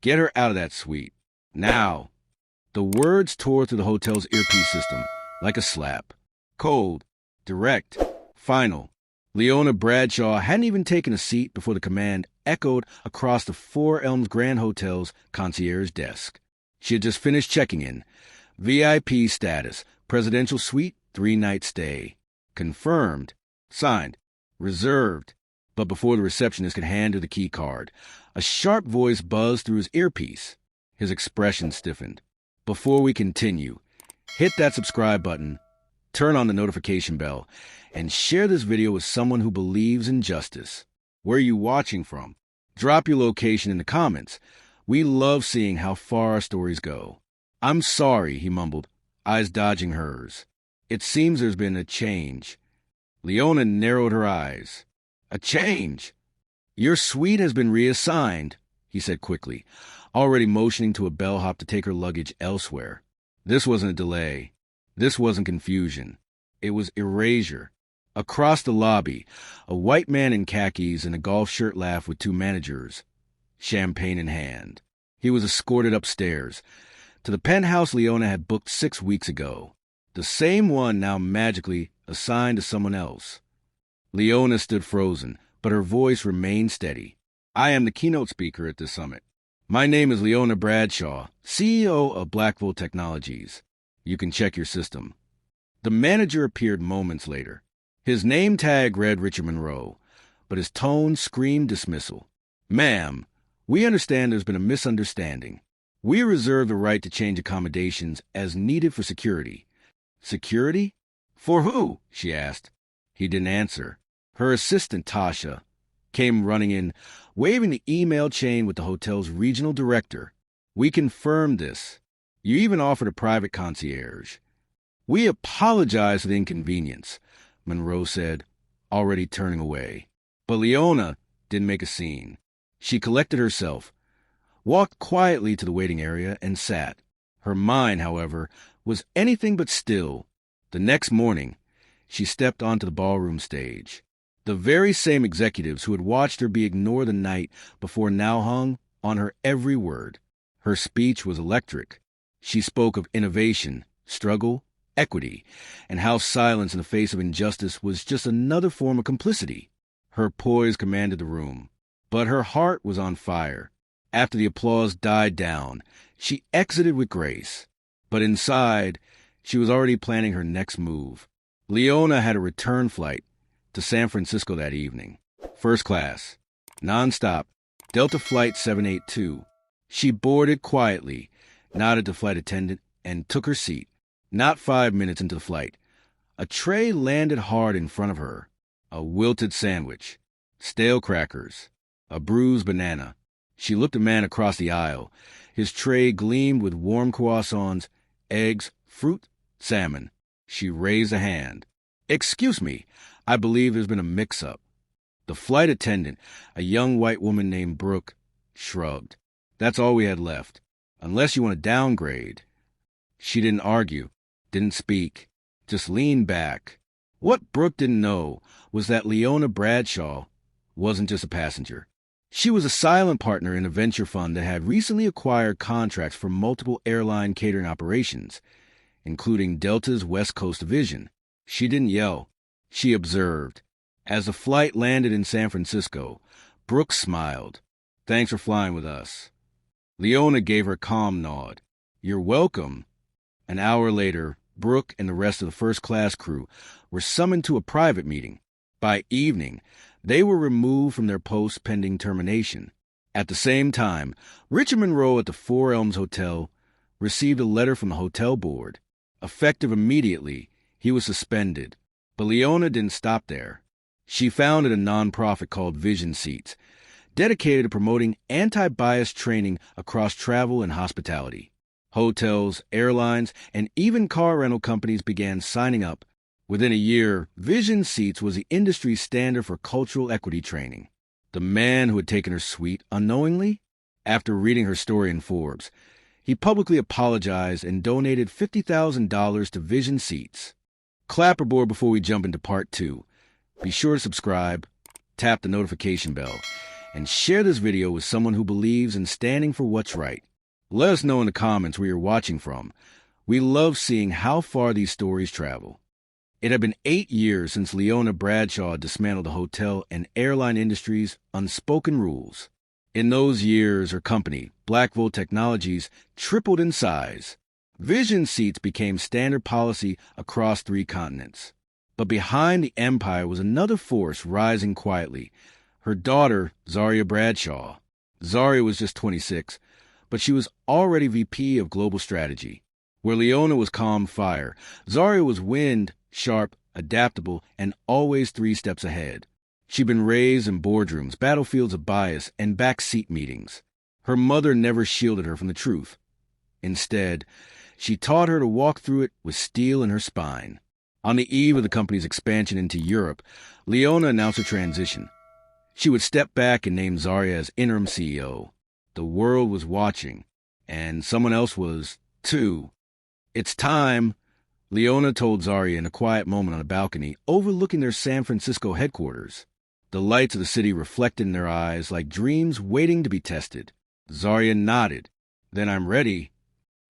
Get her out of that suite. Now. The words tore through the hotel's earpiece system like a slap. Cold, direct, final. Leona Bradshaw hadn't even taken a seat before the command echoed across the Four Elms Grand Hotel's concierge desk. She had just finished checking in. VIP status, presidential suite, 3-night stay. Confirmed. Signed. Reserved. But before the receptionist could hand her the key card, a sharp voice buzzed through his earpiece. His expression stiffened. Before we continue, hit that subscribe button, turn on the notification bell, and share this video with someone who believes in justice. Where are you watching from? Drop your location in the comments. We love seeing how far our stories go. I'm sorry, he mumbled, eyes dodging hers. It seems there's been a change. Leona narrowed her eyes. A change? Your suite has been reassigned, he said quickly, already motioning to a bellhop to take her luggage elsewhere. This wasn't a delay. This wasn't confusion. It was erasure. Across the lobby, a white man in khakis and a golf shirt laughed with two managers, champagne in hand. He was escorted upstairs, to the penthouse Leona had booked 6 weeks ago, the same one now magically assigned to someone else. Leona stood frozen, but her voice remained steady. I am the keynote speaker at this summit. My name is Leona Bradshaw, CEO of Blackville Technologies. You can check your system. The manager appeared moments later. His name tag read Richard Monroe, but his tone screamed dismissal. Ma'am, we understand there's been a misunderstanding. We reserve the right to change accommodations as needed for security. Security? For who? She asked. He didn't answer. Her assistant, Tasha, came running in, waving the email chain with the hotel's regional director. We confirmed this. You even offered a private concierge. We apologize for the inconvenience, Monroe said, already turning away. But Leona didn't make a scene. She collected herself, walked quietly to the waiting area, and sat. Her mind, however, was anything but still. The next morning, she stepped onto the ballroom stage. The very same executives who had watched her be ignored the night before now hung on her every word. Her speech was electric. She spoke of innovation, struggle, equity, and how silence in the face of injustice was just another form of complicity. Her poise commanded the room, but her heart was on fire. After the applause died down, she exited with grace. But inside, she was already planning her next move. Leona had a return flight to San Francisco that evening. First class, nonstop, Delta Flight 782. She boarded quietly, nodded to the flight attendant, and took her seat. Not 5 minutes into the flight, a tray landed hard in front of her. A wilted sandwich, stale crackers, a bruised banana. She looked at the man across the aisle. His tray gleamed with warm croissants, eggs, fruit, salmon. She raised a hand. Excuse me, I believe there's been a mix-up. The flight attendant, a young white woman named Brooke, shrugged. That's all we had left. Unless you want to downgrade. She didn't argue, didn't speak, just leaned back. What Brooke didn't know was that Leona Bradshaw wasn't just a passenger. She was a silent partner in a venture fund that had recently acquired contracts for multiple airline catering operations, including Delta's West Coast division. She didn't yell. She observed. As the flight landed in San Francisco, Brooke smiled. Thanks for flying with us. Leona gave her a calm nod. You're welcome. An hour later, Brooke and the rest of the first-class crew were summoned to a private meeting. By evening, they were removed from their posts pending termination. At the same time, Richard Monroe at the Four Elms Hotel received a letter from the hotel board. Effective immediately, he was suspended. But Leona didn't stop there. She founded a nonprofit called Vision Seats, dedicated to promoting anti-bias training across travel and hospitality. Hotels, airlines, and even car rental companies began signing up. Within a year, Vision Seats was the industry standard for cultural equity training. The man who had taken her suite unknowingly, after reading her story in Forbes, he publicly apologized and donated $50,000 to Vision Seats. Clap aboard before we jump into part 2. Be sure to subscribe, tap the notification bell, and share this video with someone who believes in standing for what's right. Let us know in the comments where you're watching from. We love seeing how far these stories travel. It had been 8 years since Leona Bradshaw dismantled the hotel and airline industry's unspoken rules. In those years, her company, Blackvolt Technologies, tripled in size. Vision seats became standard policy across 3 continents. But behind the empire was another force rising quietly, her daughter, Zaria Bradshaw. Zaria was just 26, but she was already VP of Global Strategy. Where Leona was calm fire, Zaria was wind, sharp, adaptable, and always 3 steps ahead. She'd been raised in boardrooms, battlefields of bias, and backseat meetings. Her mother never shielded her from the truth. Instead, she taught her to walk through it with steel in her spine. On the eve of the company's expansion into Europe, Leona announced her transition. She would step back and name Zaria as interim CEO. The world was watching, and someone else was, too. "It's time," Leona told Zaria in a quiet moment on a balcony overlooking their San Francisco headquarters. The lights of the city reflected in their eyes like dreams waiting to be tested. Zaria nodded. "Then I'm ready."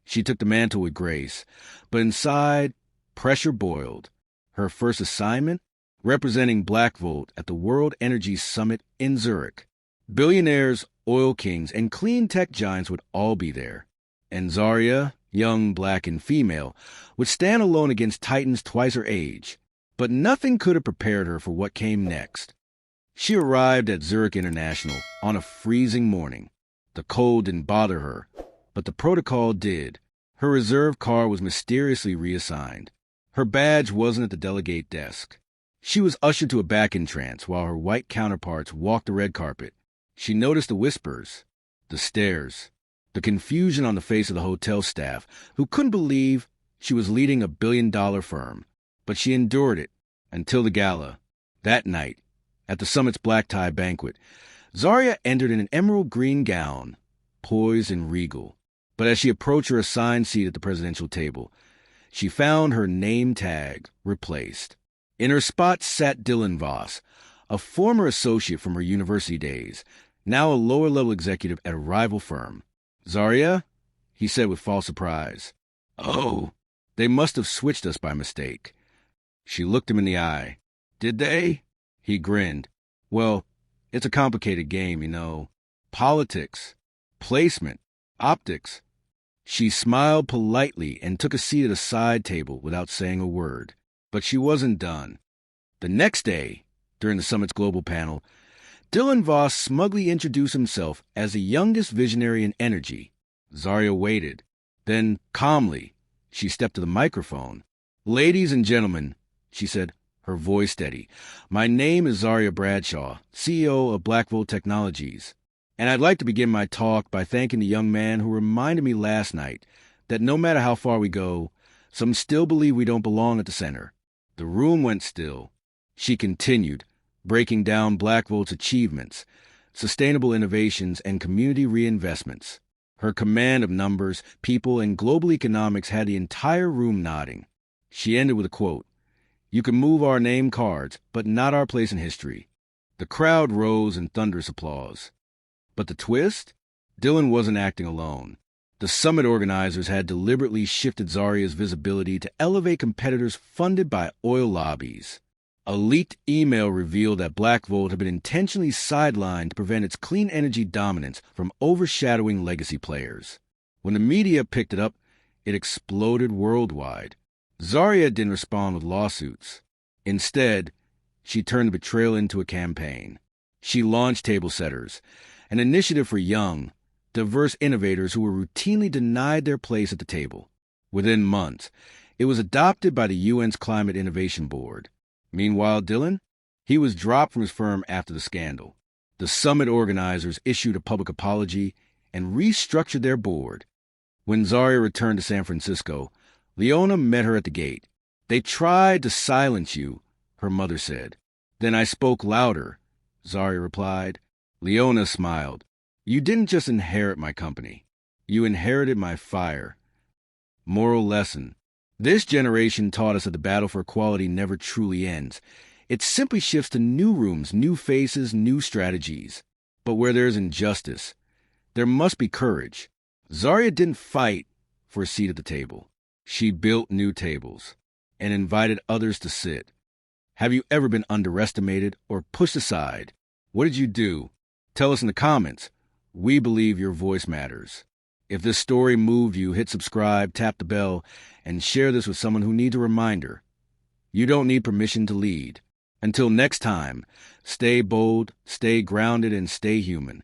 She took the mantle with grace, but inside, pressure boiled. Her first assignment? Representing Blackvolt at the World Energy Summit in Zurich. Billionaires, oil kings, and clean tech giants would all be there. And Zaria, young, black, and female, would stand alone against titans twice her age. But nothing could have prepared her for what came next. She arrived at Zurich International on a freezing morning. The cold didn't bother her, but the protocol did. Her reserved car was mysteriously reassigned. Her badge wasn't at the delegate desk. She was ushered to a back entrance while her white counterparts walked the red carpet. She noticed the whispers, the stares, the confusion on the face of the hotel staff, who couldn't believe she was leading a billion-dollar firm. But she endured it until the gala. That night, at the summit's black tie banquet, Zaria entered in an emerald green gown, poised and regal. But as she approached her assigned seat at the presidential table, she found her name tag replaced. In her spot sat Dylan Voss, a former associate from her university days, now a lower-level executive at a rival firm. "Zaria?" he said with false surprise. "Oh, they must have switched us by mistake." She looked him in the eye. "Did they?" He grinned. "Well, it's a complicated game, you know. Politics, placement, optics." She smiled politely and took a seat at a side table without saying a word. But she wasn't done. The next day, during the summit's global panel, Dylan Voss smugly introduced himself as the youngest visionary in energy. Zaria waited. Then, calmly, she stepped to the microphone. "Ladies and gentlemen," she said, her voice steady, "my name is Zaria Bradshaw, CEO of Blackvolt Technologies. And I'd like to begin my talk by thanking the young man who reminded me last night that no matter how far we go, some still believe we don't belong at the center." The room went still. She continued, breaking down Blackvolt's achievements, sustainable innovations, and community reinvestments. Her command of numbers, people, and global economics had the entire room nodding. She ended with a quote, "You can move our name cards, but not our place in history." The crowd rose in thunderous applause. But the twist? Dylan wasn't acting alone. The summit organizers had deliberately shifted Zaria's visibility to elevate competitors funded by oil lobbies. A leaked email revealed that Blackvolt had been intentionally sidelined to prevent its clean energy dominance from overshadowing legacy players. When the media picked it up, it exploded worldwide. Zaria didn't respond with lawsuits. Instead, she turned the betrayal into a campaign. She launched Table Setters, an initiative for young, diverse innovators who were routinely denied their place at the table. Within months, it was adopted by the UN's Climate Innovation Board. Meanwhile, Dylan? He was dropped from his firm after the scandal. The summit organizers issued a public apology and restructured their board. When Zaria returned to San Francisco, Leona met her at the gate. "They tried to silence you," her mother said. "Then I spoke louder," Zaria replied. Leona smiled. "You didn't just inherit my company. You inherited my fire." Moral lesson. This generation taught us that the battle for equality never truly ends. It simply shifts to new rooms, new faces, new strategies. But where there's injustice, there must be courage. Zarya didn't fight for a seat at the table. She built new tables and invited others to sit. Have you ever been underestimated or pushed aside? What did you do? Tell us in the comments. We believe your voice matters. If this story moved you, hit subscribe, tap the bell, and share this with someone who needs a reminder. You don't need permission to lead. Until next time, stay bold, stay grounded, and stay human.